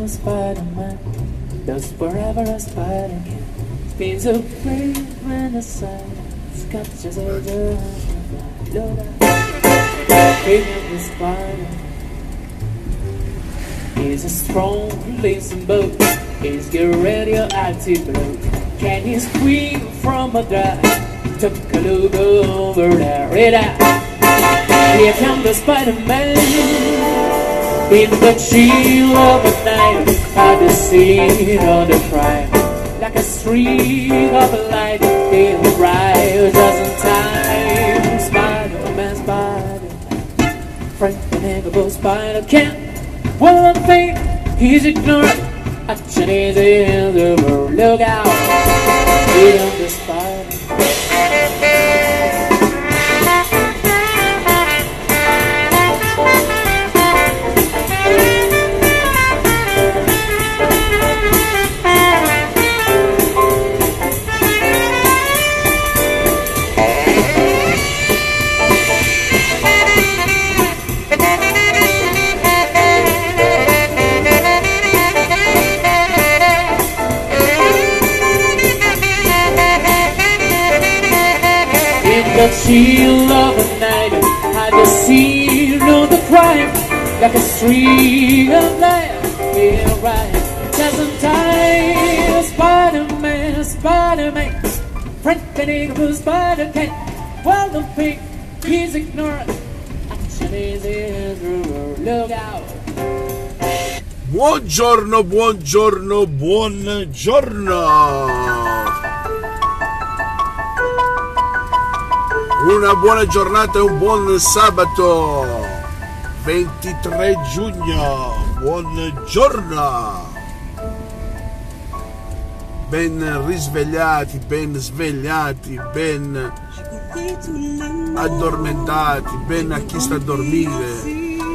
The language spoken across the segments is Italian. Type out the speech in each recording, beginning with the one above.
Spider-Man goes wherever a spider can. Spins so brave when the sun catches all the look out. King of the spider. He's a strong releasing boat. He's get ready to activate. Can he scream from a dive? Took a look over there. Here comes the Spider-Man. In the chill of the night, at the scene of the crime, like a streak of light in the bright dozen times. Spider-Man, Spider-Man, frank Spider can't. One thing he's ignoring, action is in the world. Look out, here comes the Spider-Man. The chill of the night, at the scene of the crime, like a streak of light, yeah right. Doesn't time, Spider-Man, Spider-Man, Frank the Spider-Man, well the pig, he's ignorant, action is his rule, look out. Buongiorno, buongiorno, buongiorno. Una buona giornata e un buon sabato 23 giugno, buongiorno, ben risvegliati, ben svegliati, ben addormentati, ben a chi sta a dormire,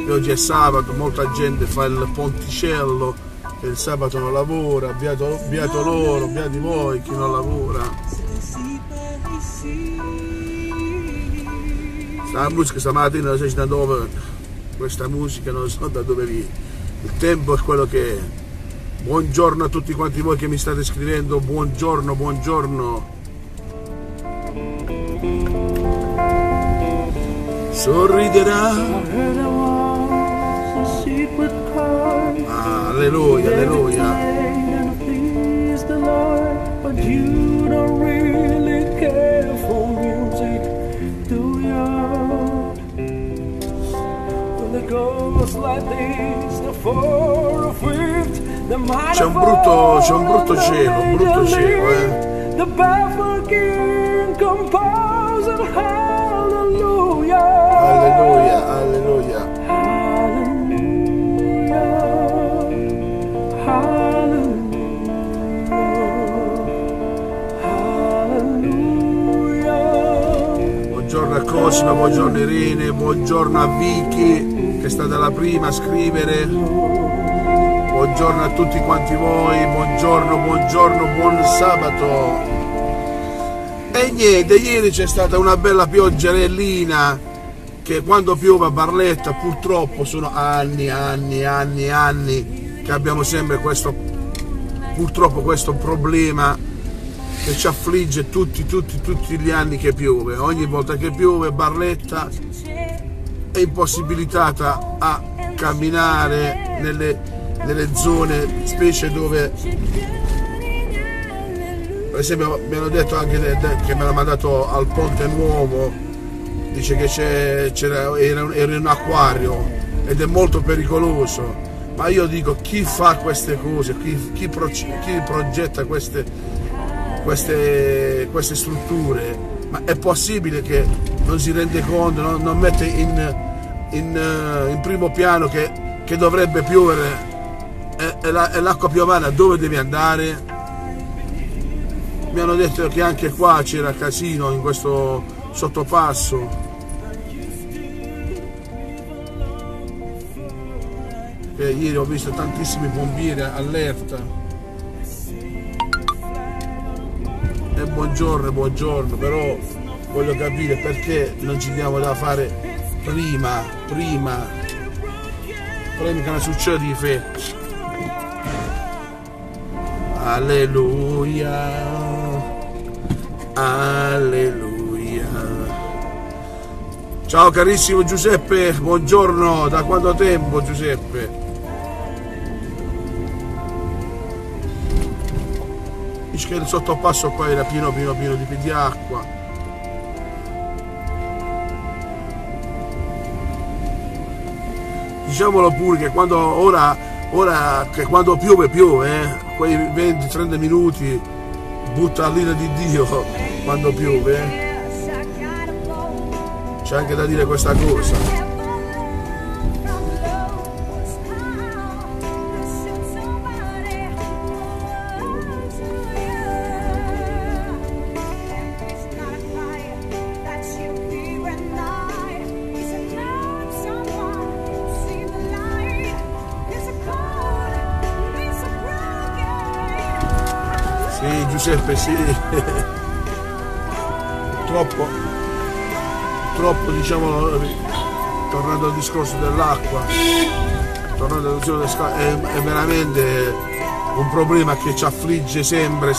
che oggi è sabato, molta gente fa il ponticello, che il sabato non lavora, beato loro, beati voi chi non lavora. La musica stamattina non so da dove, questa musica non so da dove viene, il tempo è quello che è. Buongiorno a tutti quanti voi che mi state scrivendo, buongiorno, buongiorno. Sorriderà. Alleluia, alleluia. C'è un brutto cielo, The baffled king composed hallelujah. Alleluia, alleluia. Hallelujah. Hallelujah. Buongiorno a Cosima, buongiorno Irene, buongiorno a Vicky che è stata la prima a scrivere. Buongiorno a tutti quanti voi, buongiorno, buongiorno, buon sabato. E niente, ieri c'è stata una bella pioggerellina che quando piove a Barletta purtroppo sono anni che abbiamo sempre questo problema che ci affligge tutti gli anni che piove. Ogni volta che piove Barletta è impossibilitata a camminare nelle zone, specie dove, per esempio, mi hanno detto anche che me l'ha mandato al Ponte Nuovo, dice che era un acquario ed è molto pericoloso, ma io dico, chi fa queste cose, chi progetta queste strutture, ma è possibile che non si rende conto, non mette in primo piano che dovrebbe piovere e l'acqua piovana dove deve andare? Mi hanno detto che anche qua c'era casino in questo sottopasso. E ieri ho visto tantissimi pompieri allerta. E buongiorno, però voglio capire perché non ci diamo da fare prima che ne succede di fetto. alleluia, alleluia. Ciao carissimo Giuseppe, buongiorno, da quanto tempo Giuseppe? Dice che il sottopasso qua era pieno di acqua. Diciamolo pure che quando ora che quando piove, quei 20-30 minuti butta l'ira di Dio quando piove. C'è anche da dire questa cosa. Sì, Giuseppe, sì. Purtroppo, diciamo, tornando al discorso dell'acqua, è veramente un problema che ci affligge sempre,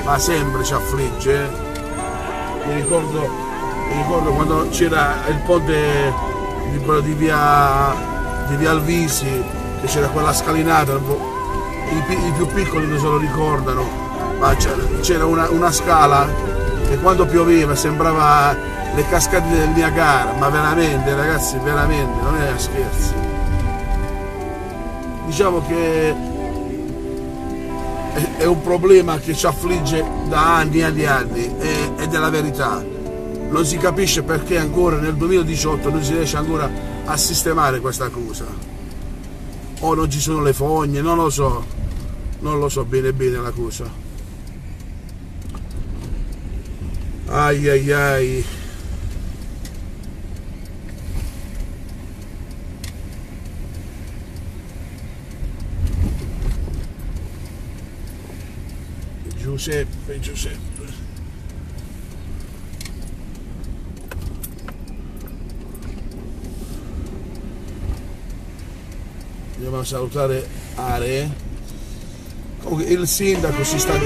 ma sempre ci affligge. Mi ricordo quando c'era il ponte di via Alvisi, che c'era quella scalinata, i più piccoli non se lo ricordano, ma c'era una scala che quando pioveva sembrava le cascate del Niagara, ma veramente ragazzi, veramente, non è a scherzi. Diciamo che è un problema che ci affligge da anni e anni, ed è la verità. Non si capisce perché ancora nel 2018 non si riesce ancora a sistemare questa cosa. O non ci sono le fogne, non lo so bene la cosa. Ai ai ai. Giuseppe. Andiamo a salutare Are. Comunque il sindaco si sta a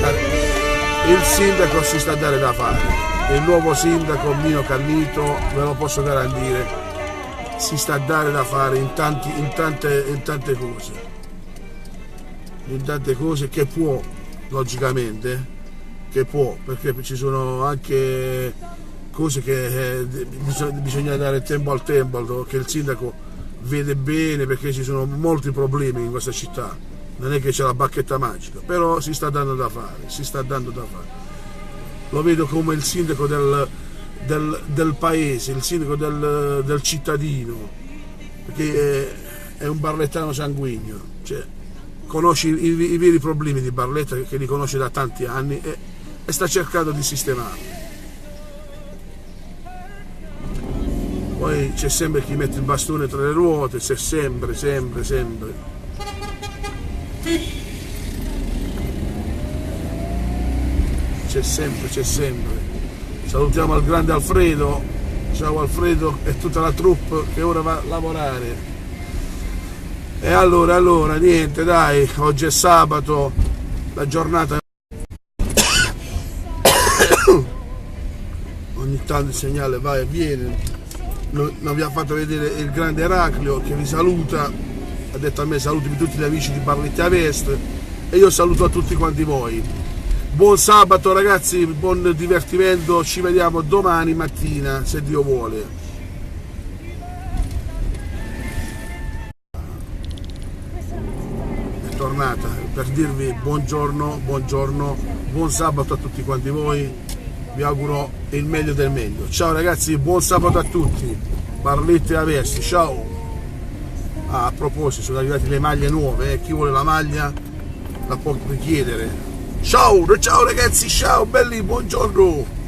dare da fare. Il nuovo sindaco Mino Cannito, ve lo posso garantire, si sta a dare da fare in tante cose che può, logicamente, perché ci sono anche cose che bisogna dare tempo al tempo, che il sindaco vede bene, perché ci sono molti problemi in questa città, non è che c'è la bacchetta magica, però si sta dando da fare. Lo vedo come il sindaco del paese, il sindaco del cittadino, perché è un barlettano sanguigno, cioè conosce i veri problemi di Barletta, che li conosce da tanti anni, e sta cercando di sistemarli. Poi c'è sempre chi mette il bastone tra le ruote, c'è sempre. C'è sempre. Salutiamo al grande Alfredo, ciao Alfredo e tutta la troupe che ora va a lavorare. E allora niente, dai, oggi è sabato, la giornata ogni tanto il segnale va e viene. Non vi ha fatto vedere il grande Eraclio che vi saluta, ha detto a me salutami tutti gli amici di Barletta Est, e io saluto a tutti quanti voi. Buon sabato ragazzi, buon divertimento, ci vediamo domani mattina se Dio vuole. È tornata per dirvi buongiorno, buon sabato a tutti quanti voi, vi auguro il meglio del meglio. Ciao ragazzi, buon sabato a tutti, Barletta Est, ciao. A proposito, sono arrivate le maglie nuove, chi vuole la maglia la può richiedere. Ciao ragazzi, ciao belli, buongiorno.